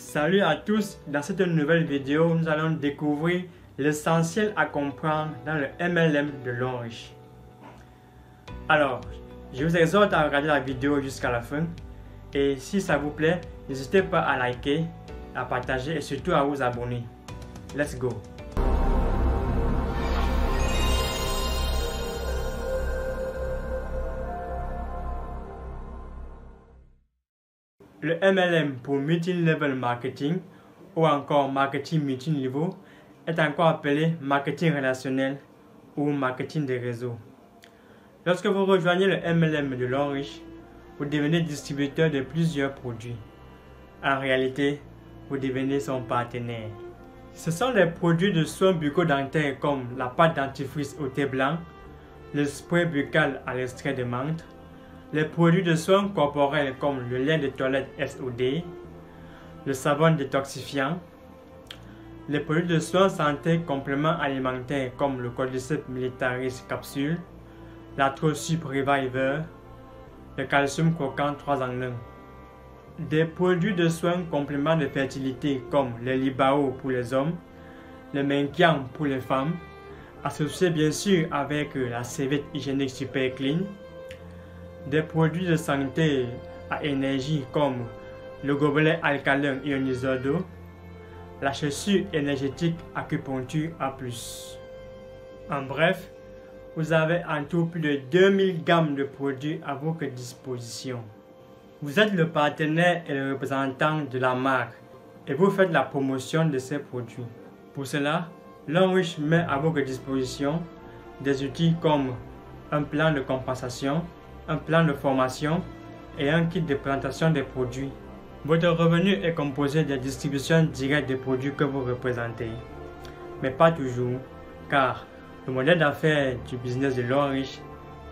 Salut à tous, dans cette nouvelle vidéo, nous allons découvrir l'essentiel à comprendre dans le MLM de Longrich. Alors, je vous exhorte à regarder la vidéo jusqu'à la fin et si ça vous plaît, n'hésitez pas à liker, à partager et surtout à vous abonner. Let's go! Le MLM pour multi-level marketing ou encore marketing multi-niveau est encore appelé marketing relationnel ou marketing de réseau. Lorsque vous rejoignez le MLM de Longrich, vous devenez distributeur de plusieurs produits. En réalité, vous devenez son partenaire. Ce sont les produits de soins bucco-dentaires comme la pâte dentifrice au thé blanc, le spray buccal à l'extrait de menthe, les produits de soins corporels comme le lait de toilette SOD, le savon détoxifiant, les produits de soins santé compléments alimentaires comme le Cordyceps militaris capsule, la Trosup Reviver, le calcium croquant 3 en 1. Des produits de soins compléments de fertilité comme le Libao pour les hommes, le Menkiang pour les femmes, associés bien sûr avec la serviette hygiénique Super Clean, des produits de santé à énergie comme le gobelet alcalin ioniseur d'eau, la chaussure énergétique acupuncture A+. En bref, vous avez en tout plus de 2000 gammes de produits à votre disposition. Vous êtes le partenaire et le représentant de la marque et vous faites la promotion de ces produits. Pour cela, Longrich met à votre disposition des outils comme un plan de compensation, un plan de formation et un kit de présentation des produits. Votre revenu est composé de distributions directes des produits que vous représentez. Mais pas toujours, car le modèle d'affaires du business de Longrich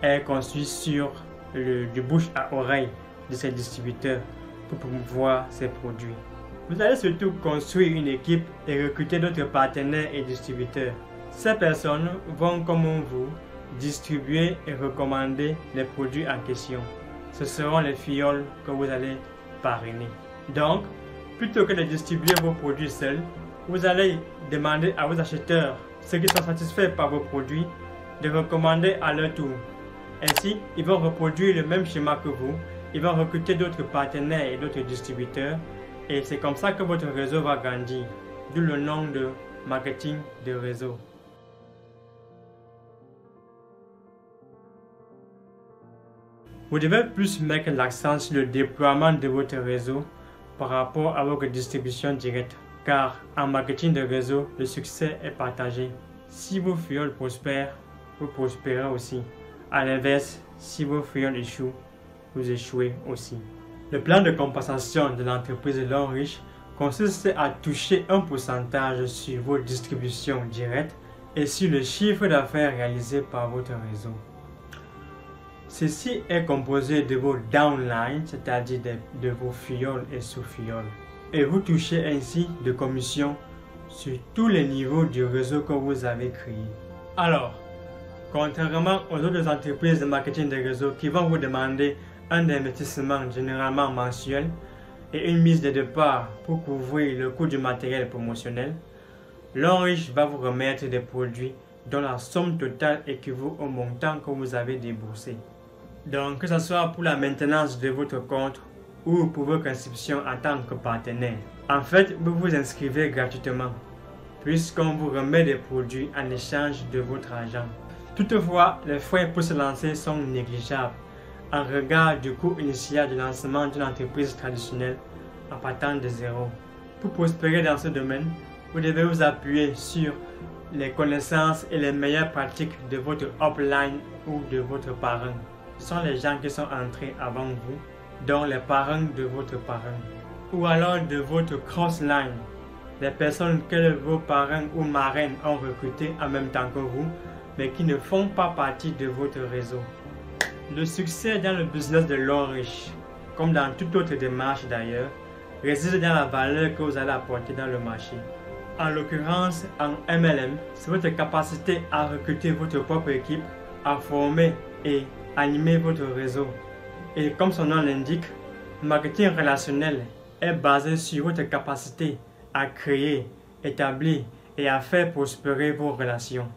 est construit sur du bouche à oreille de ses distributeurs pour promouvoir ses produits. Vous allez surtout construire une équipe et recruter d'autres partenaires et distributeurs. Ces personnes vont, comme vous, distribuer et recommander les produits en question. Ce seront les fioles que vous allez parrainer. Donc, plutôt que de distribuer vos produits seuls, vous allez demander à vos acheteurs, ceux qui sont satisfaits par vos produits, de recommander à leur tour. Ainsi, ils vont reproduire le même schéma que vous, ils vont recruter d'autres partenaires et d'autres distributeurs, et c'est comme ça que votre réseau va grandir, d'où le nom de marketing de réseau. Vous devez plus mettre l'accent sur le déploiement de votre réseau par rapport à votre distribution directe. Car en marketing de réseau, le succès est partagé. Si vos fioles prospèrent, vous prospérez aussi. À l'inverse, si vos fioles échouent, vous échouez aussi. Le plan de compensation de l'entreprise Longrich consiste à toucher un pourcentage sur vos distributions directes et sur le chiffre d'affaires réalisé par votre réseau. Ceci est composé de vos downlines, c'est-à-dire de vos fioles et sous-fioles. Et vous touchez ainsi de commissions sur tous les niveaux du réseau que vous avez créé. Alors, contrairement aux autres entreprises de marketing de réseau qui vont vous demander un investissement généralement mensuel et une mise de départ pour couvrir le coût du matériel promotionnel, Longrich va vous remettre des produits dont la somme totale équivaut au montant que vous avez déboursé. Donc, que ce soit pour la maintenance de votre compte ou pour votre inscription en tant que partenaire. En fait, vous vous inscrivez gratuitement, puisqu'on vous remet des produits en échange de votre argent. Toutefois, les frais pour se lancer sont négligeables en regard du coût initial de lancement d'une entreprise traditionnelle en partant de zéro. Pour prospérer dans ce domaine, vous devez vous appuyer sur les connaissances et les meilleures pratiques de votre upline ou de votre parrain. Ce sont les gens qui sont entrés avant vous, dont les parrains de votre parrain, ou alors de votre crossline, les personnes que vos parrains ou marraines ont recrutées en même temps que vous, mais qui ne font pas partie de votre réseau. Le succès dans le business de Longrich, comme dans toute autre démarche d'ailleurs, réside dans la valeur que vous allez apporter dans le marché. En l'occurrence, en MLM, c'est votre capacité à recruter votre propre équipe, à former et animer votre réseau. Et comme son nom l'indique, marketing relationnel est basé sur votre capacité à créer, établir et à faire prospérer vos relations.